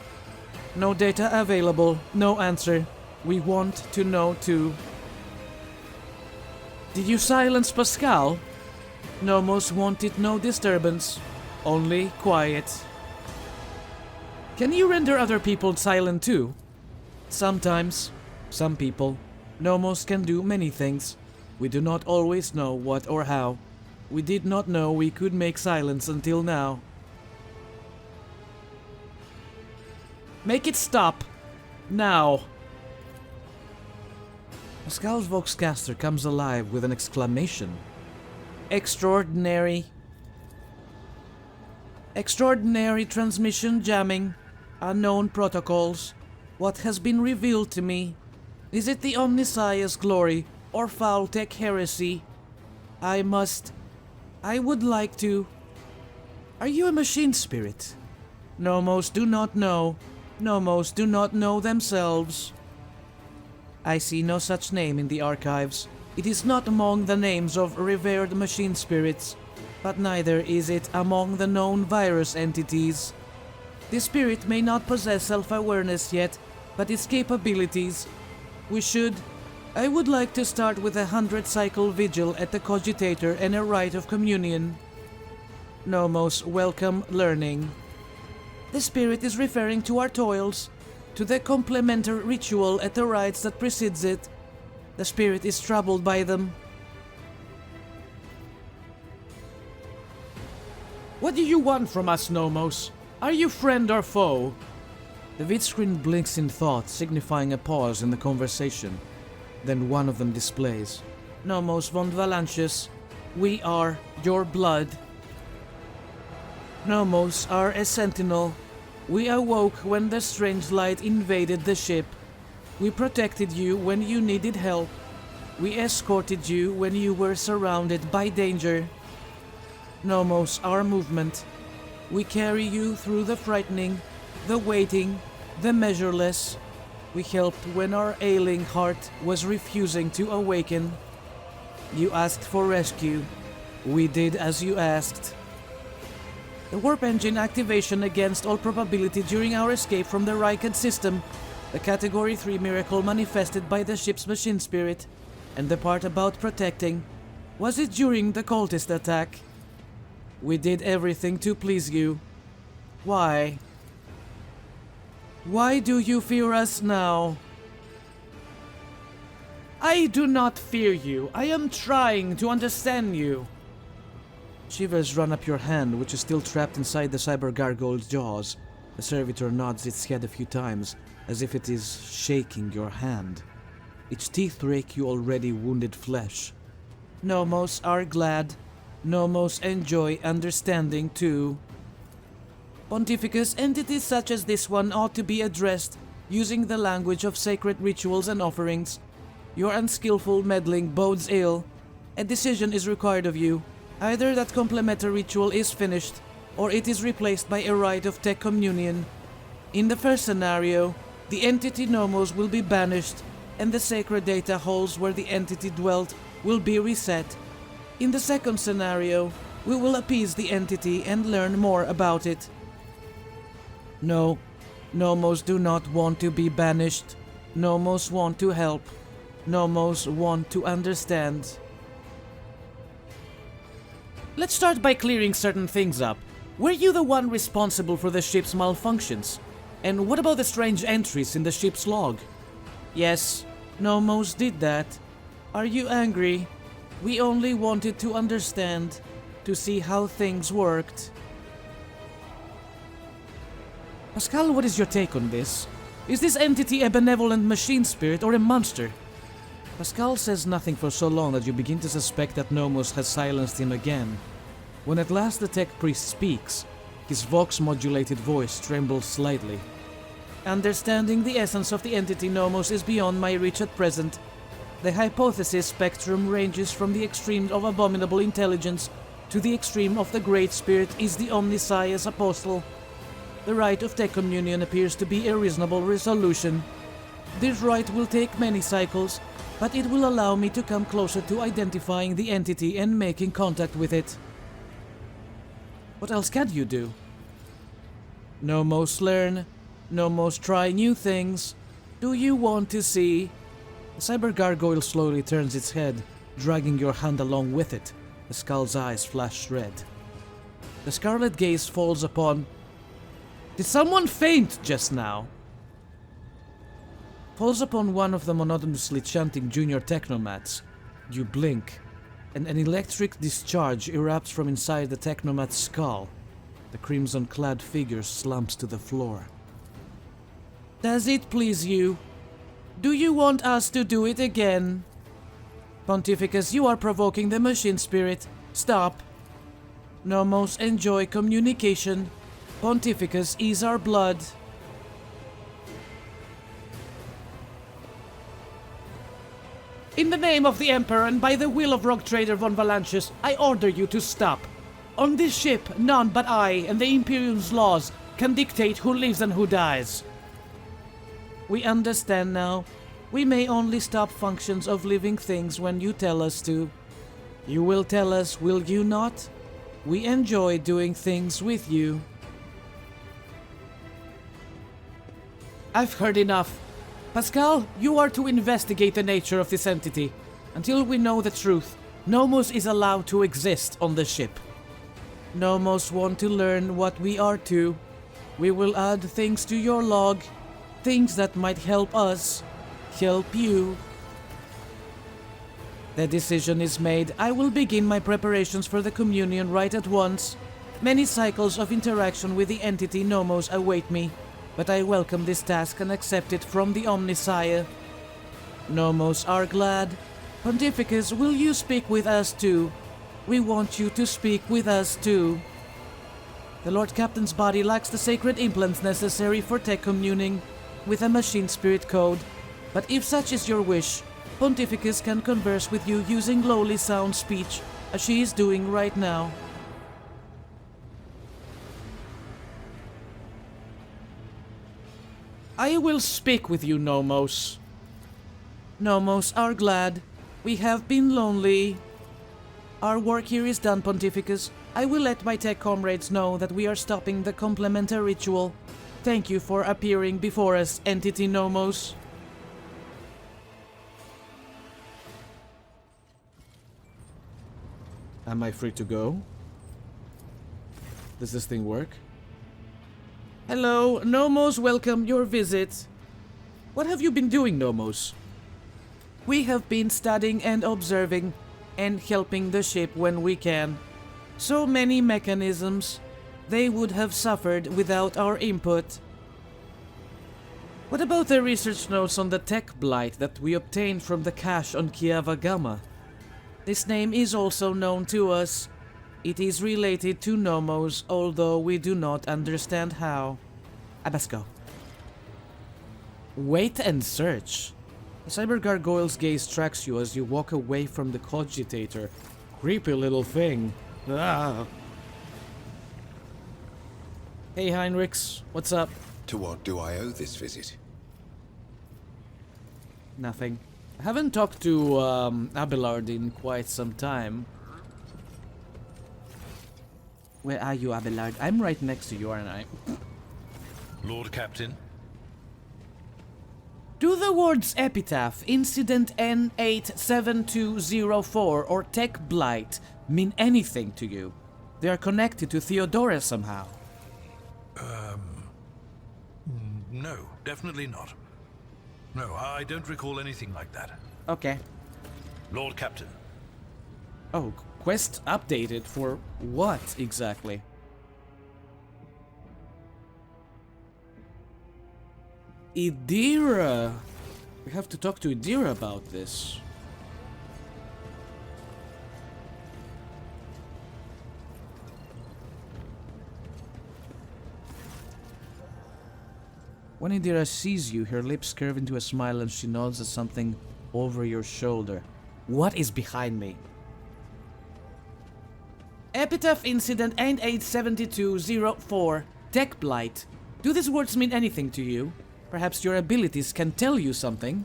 No data available. No answer. We want to know too. Did you silence Pascal? Nomos wanted no disturbance. Only quiet. Can you render other people silent too? Sometimes. Some people. Nomos can do many things. We do not always know what or how. We did not know we could make silence until now. Make it stop. Now. Pascal's Voxcaster comes alive with an exclamation. Extraordinary. Extraordinary transmission jamming. Unknown protocols. What has been revealed to me? Is it the Omnissiah's glory or foul tech heresy? I would like to... Are you a machine spirit? Nomos do not know. Nomos do not know themselves. I see no such name in the archives. It is not among the names of revered machine spirits, but neither is it among the known virus entities. The spirit may not possess self-awareness yet, but its capabilities... I would like to start with 100 cycle vigil at the cogitator and a rite of communion. Nomos welcome learning. The spirit is referring to our toils, to the complementary ritual at the rites that precedes it. The spirit is troubled by them. What do you want from us, Nomos? Are you friend or foe? The vidscreen blinks in thought, signifying a pause in the conversation. Then one of them displays. Nomos von Valancius, we are your blood. Nomos are a sentinel. We awoke when the strange light invaded the ship. We protected you when you needed help. We escorted you when you were surrounded by danger. Nomos, our movement. We carry you through the frightening, the waiting, the measureless. We helped when our ailing heart was refusing to awaken. You asked for rescue. We did as you asked. The warp engine activation against all probability during our escape from the Rykad system, the Category 3 miracle manifested by the ship's machine spirit, and the part about protecting. Was it during the cultist attack? We did everything to please you. Why? Why do you fear us now? I do not fear you. I am trying to understand you. Shivers run up your hand, which is still trapped inside the cyber gargoyle's jaws. The servitor nods its head a few times, as if it is shaking your hand. Its teeth rake you already wounded flesh. Nomos are glad. Nomos enjoy understanding too. Pontificus, entities such as this one ought to be addressed using the language of sacred rituals and offerings. Your unskillful meddling bodes ill. A decision is required of you. Either that complementary ritual is finished, or it is replaced by a rite of tech communion. In the first scenario, the entity Nomos will be banished, and the sacred data halls where the entity dwelt will be reset. In the second scenario, we will appease the entity and learn more about it. No, Nomos do not want to be banished. Nomos want to help. Nomos want to understand. Let's start by clearing certain things up. Were you the one responsible for the ship's malfunctions? And what about the strange entries in the ship's log? Yes, Nomos did that. Are you angry? We only wanted to understand, to see how things worked. Pascal, what is your take on this? Is this entity a benevolent machine spirit or a monster? Pascal says nothing for so long that you begin to suspect that Nomos has silenced him again. When at last the tech priest speaks, his vox-modulated voice trembles slightly. Understanding the essence of the entity Nomos is beyond my reach at present. The hypothesis spectrum ranges from the extreme of abominable intelligence to the extreme of the Great Spirit is the Omnissiah's apostle. The rite of tech communion appears to be a reasonable resolution. This rite will take many cycles, but it will allow me to come closer to identifying the entity and making contact with it. What else can you do? Nomos learn. Nomos try new things. Do you want to see? The cyber gargoyle slowly turns its head, dragging your hand along with it. The skull's eyes flash red. The scarlet gaze falls upon... Did someone faint just now? Falls upon one of the monotonously chanting junior technomats. You blink, and an electric discharge erupts from inside the technomat's skull. The crimson-clad figure slumps to the floor. Does it please you? Do you want us to do it again? Pontificus, you are provoking the machine spirit. Stop. Nomos, enjoy communication. Pontificus, ease our blood. In the name of the Emperor and by the will of Rogue Trader von Valancius, I order you to stop. On this ship, none but I and the Imperium's laws can dictate who lives and who dies. We understand now. We may only stop functions of living things when you tell us to. You will tell us, will you not? We enjoy doing things with you. I've heard enough. Pascal, you are to investigate the nature of this entity. Until we know the truth, Nomos is allowed to exist on the ship. Nomos want to learn what we are too. We will add things to your log, things that might help us, help you. The decision is made. I will begin my preparations for the communion right at once. Many cycles of interaction with the entity Nomos await me, but I welcome this task and accept it from the Omnisire. Nomos are glad. Pontificus, will you speak with us too? We want you to speak with us too. The Lord Captain's body lacks the sacred implants necessary for tech communing with a machine spirit code, but if such is your wish, Pontificus can converse with you using lowly sound speech, as she is doing right now. I will speak with you, Nomos. Nomos are glad. We have been lonely. Our work here is done, Pontificus. I will let my tech comrades know that we are stopping the complementary ritual. Thank you for appearing before us, Entity Nomos. Am I free to go? Does this thing work? Hello, Nomos, welcome your visit. What have you been doing, Nomos? We have been studying and observing and helping the ship when we can. So many mechanisms, they would have suffered without our input. What about the research notes on the tech blight that we obtained from the cache on Kiava Gamma? This name is also known to us. It is related to Nomos, although we do not understand how. Abasco. Wait and search. The cyber gargoyle's gaze tracks you as you walk away from the cogitator. Creepy little thing. Ah. Hey Heinrichs, what's up?
To what do I owe this visit?
Nothing. I haven't talked to Abelard in quite some time. Where are you, Abelard? I'm right next to you, aren't I?
Lord Captain.
Do the words Epitaph, Incident N87204, or Tech Blight mean anything to you? They are connected to Theodora somehow.
No, definitely not. No, I don't recall anything like that.
Okay.
Lord Captain.
Oh, quest updated for what exactly? Idira. We have to talk to Idira about this. When Idira sees you, her lips curve into a smile and she nods at something over your shoulder. What is behind me? Epitaph Incident N87204, Tech Blight. Do these words mean anything to you? Perhaps your abilities can tell you something.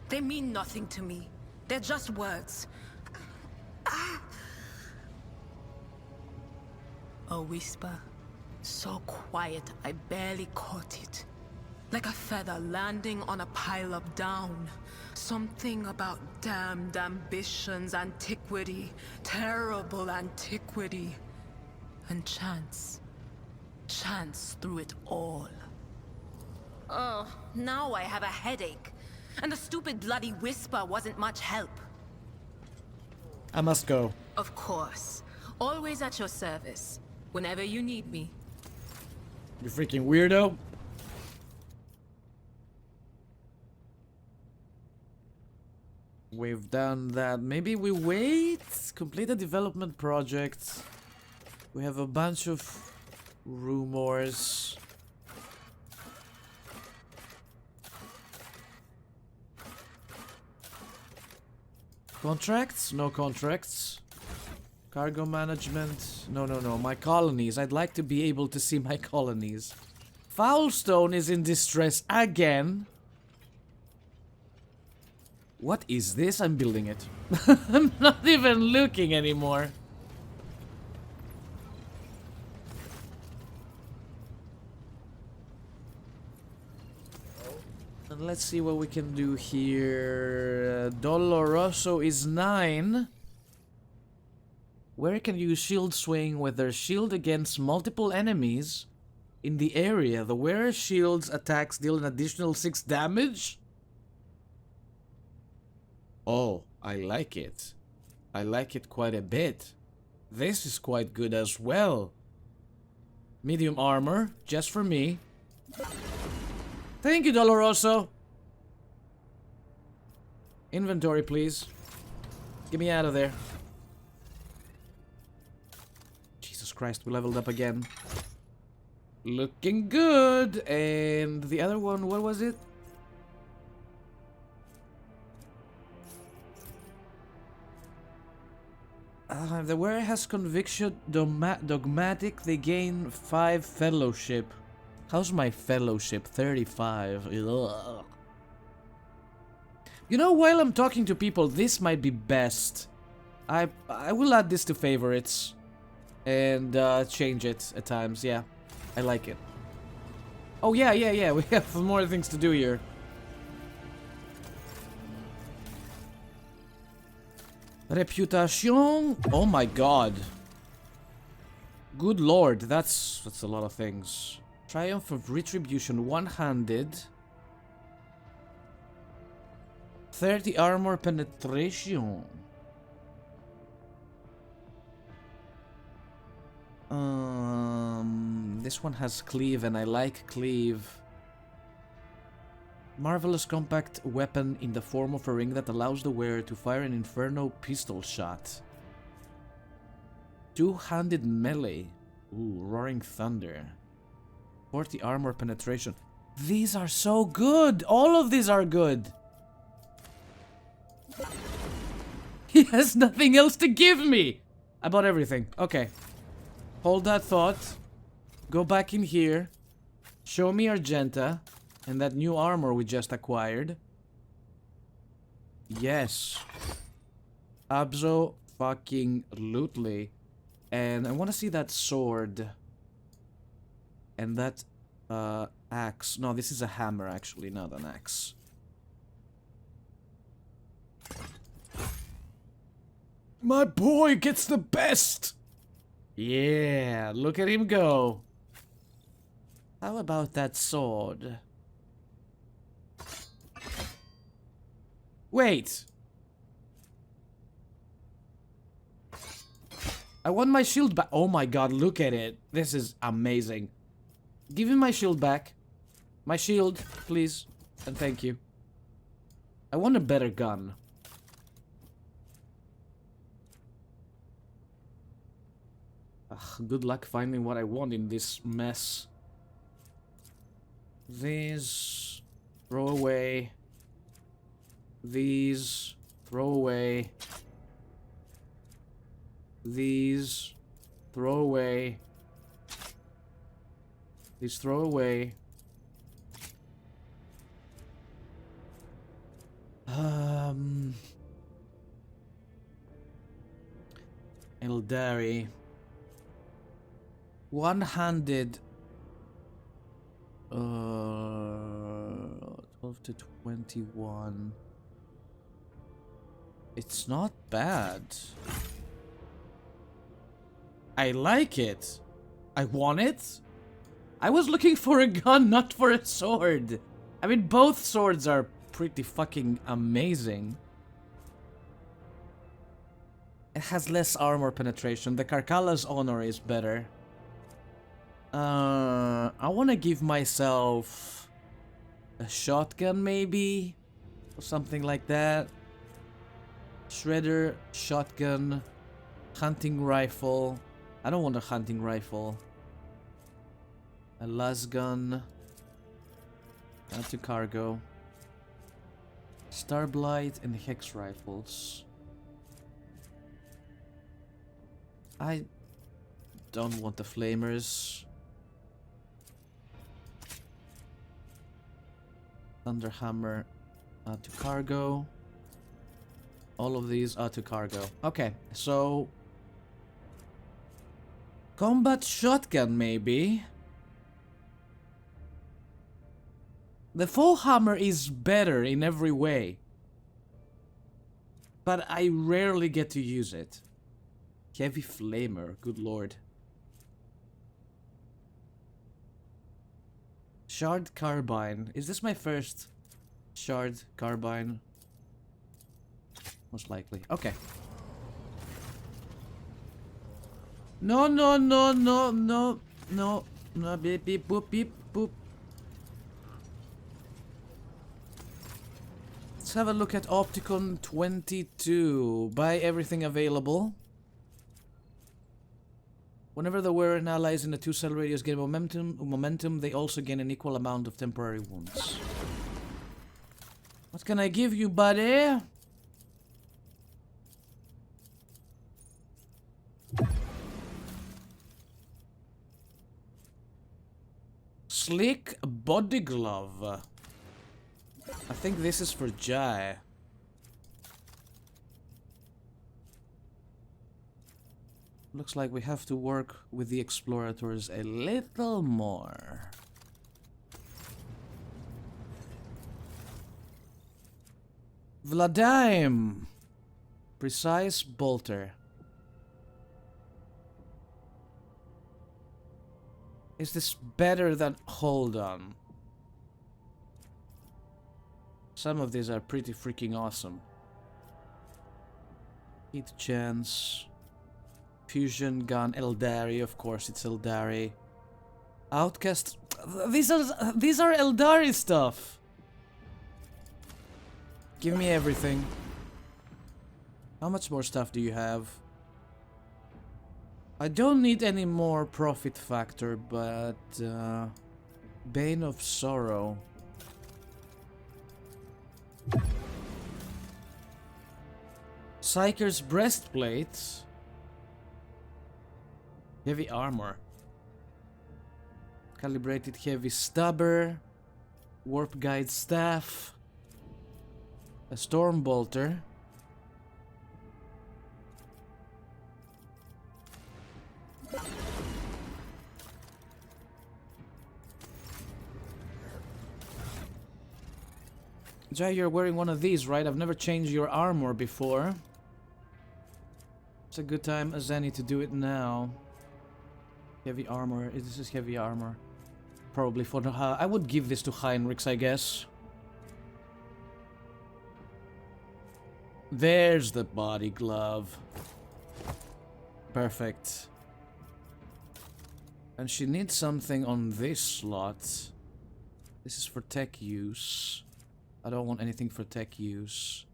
They mean nothing to me. They're just words. A whisper, So quiet, I barely caught it. Like a feather landing on a pile of down. Something about damned ambitions, antiquity, terrible antiquity. And chance. Chance through it all. Oh, now I have a headache. And the stupid bloody whisper wasn't much help.
I must go.
Of course. Always at your service. Whenever you need me.
You freaking weirdo. We've done that. Maybe we wait. Complete a development project. We have a bunch of rumors. Contracts? No contracts. Cargo management? No, no, no. My colonies. I'd like to be able to see my colonies. Foulstone is in distress again. What is this? I'm building it. I'm not even looking anymore. And let's see what we can do here. Doloroso is 9. Where can use shield swing with their shield against multiple enemies in the area? The wearer's shield's attacks deal an additional 6 damage? Oh, I like it. I like it quite a bit. This is quite good as well. Medium armor, just for me. Thank you, Doloroso. Inventory, please. Get me out of there. Jesus Christ, we leveled up again. Looking good. And the other one, what was it? The wearer has conviction dogmatic. They gain 5 fellowship. How's my fellowship? 35. Ugh. You know, while I'm talking to people, this might be best. I will add this to favorites. And change it at times, yeah. I like it. Oh yeah, we have more things to do here. Reputation. Oh my god. Good lord, that's a lot of things. Triumph of Retribution, one-handed. 30 armor penetration. This one has cleave and I like cleave. Marvelous compact weapon in the form of a ring that allows the wearer to fire an inferno pistol shot. Two-handed melee. Ooh, roaring thunder. 40 armor penetration. These are so good! All of these are good! He has nothing else to give me! I bought everything. Okay. Hold that thought. Go back in here. Show me Argenta. And that new armor we just acquired. Yes. Abso-fucking-lutely. And I want to see that sword. And that axe. No, this is a hammer actually, not an axe. My boy gets the best! Yeah, look at him go. How about that sword? Wait. I want my shield back. Oh my god, look at it. This is amazing. Give me my shield back. My shield, please. And thank you. I want a better gun. Ugh, good luck finding what I want in this mess. These... throw away. These... throw away. These... throw away. These throw away. Eldari. One-handed. 12 to 21. It's not bad. I like it. I want it. I was looking for a gun, not for a sword. I mean, both swords are pretty fucking amazing. It has less armor penetration. The Karkala's honor is better. I want to give myself a shotgun, maybe, or something like that. Shredder, shotgun, hunting rifle. I don't want a hunting rifle. A lasgun. Add to cargo. Starblight and hex rifles. I don't want the flamers. Thunderhammer, add to cargo. All of these are to cargo. Okay, so combat shotgun maybe. The full hammer is better in every way, but I rarely get to use it. Heavy flamer, good lord. Shard carbine. Is this my first shard carbine? Most likely. Okay. No, no, no, no, no, no, no, beep, beep, boop, beep, boop. Let's have a look at Opticon 22. Buy everything available. Whenever the wearer and allies in a 2-cell radius gain momentum, they also gain an equal amount of temporary wounds. What can I give you, buddy? Slick body glove. I think this is for Jai. Looks like we have to work with the explorators a little more. Vladim. Precise bolter. Is this better than... Hold on. Some of these are pretty freaking awesome. Hit chance. Fusion gun. Eldari, of course it's Eldari. Outcast. These are Eldari stuff. Give me everything. How much more stuff do you have? I don't need any more profit factor, but Bane of Sorrow. Psyker's breastplate. Heavy armor. Calibrated heavy stubber. Warp guide staff. A storm bolter. Jai, you're wearing one of these, right? I've never changed your armor before. It's a good time as any to do it now. Heavy armor. This is heavy armor. Probably for the... I would give this to Heinrichs, I guess. There's the body glove. Perfect. And she needs something on this slot. This is for tech use. I don't want anything for tech use.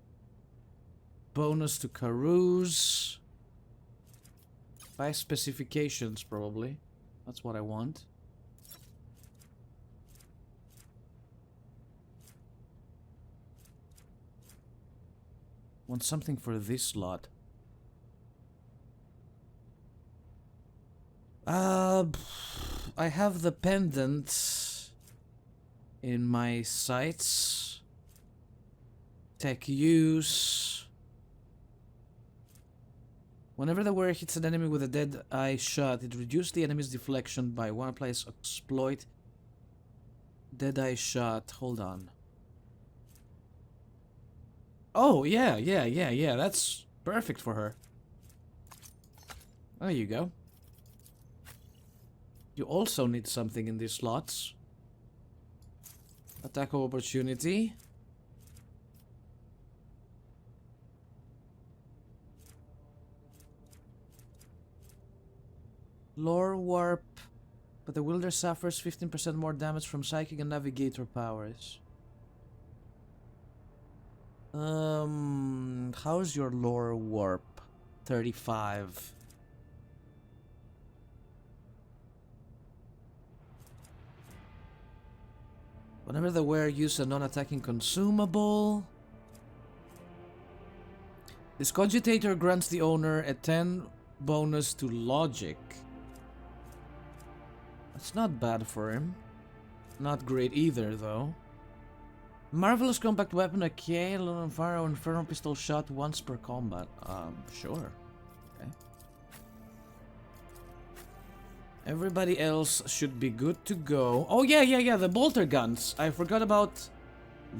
Bonus to Karuz. By specifications, probably. That's what I want. Want something for this slot. I have the pendant in my sights. Tech use. Whenever the wearer hits an enemy with a dead eye shot, it reduces the enemy's deflection by 1. Applies exploit. Dead eye shot. Hold on. Oh, yeah. That's perfect for her. There you go. You also need something in these slots. Attack of opportunity. Lore warp. But the wielder suffers 15% more damage from psychic and navigator powers. How's your lore warp? 35. Whenever the wearer uses a non-attacking consumable, this cogitator grants the owner a 10 bonus to logic. That's not bad for him. Not great either, though. Marvelous compact weapon, a K, Aluminum Fire, or Inferno pistol shot once per combat. Sure. Okay. Everybody else should be good to go. Oh, yeah, the bolter guns. I forgot about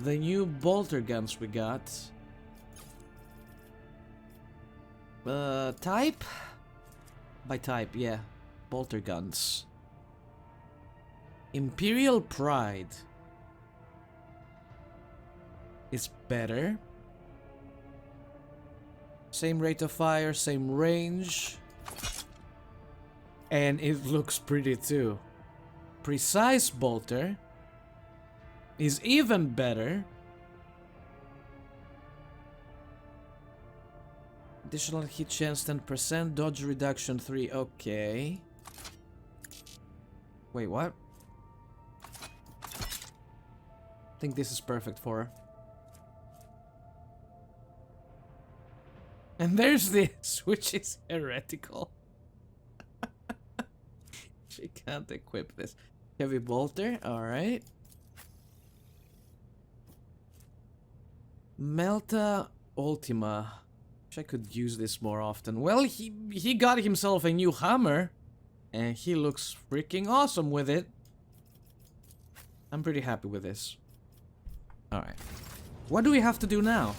the new bolter guns we got. Type? By type, yeah. Bolter guns. Imperial Pride is better. Same rate of fire, same range. And it looks pretty too. Precise Bolter is even better. Additional hit chance 10%, dodge reduction 3, okay. Wait, what? I think this is perfect for her. And there's this, which is heretical. She can't equip this. Heavy bolter, alright. Melta Ultima. Wish I could use this more often. Well, he got himself a new hammer. And he looks freaking awesome with it. I'm pretty happy with this. Alright. What do we have to do now?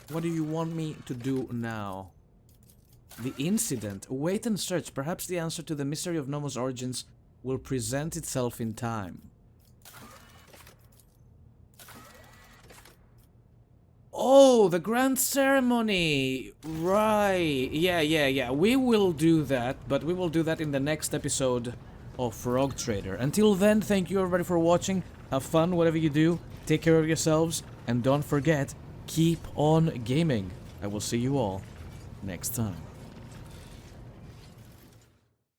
What do you want me to do now? The incident. Wait and search. Perhaps the answer to the mystery of Nomos' origins will present itself in time. Oh, the grand ceremony. Right. Yeah. We will do that, but we will do that in the next episode of Frog Trader. Until then, thank you everybody for watching. Have fun, whatever you do. Take care of yourselves, and don't forget, keep on gaming. I will see you all next time.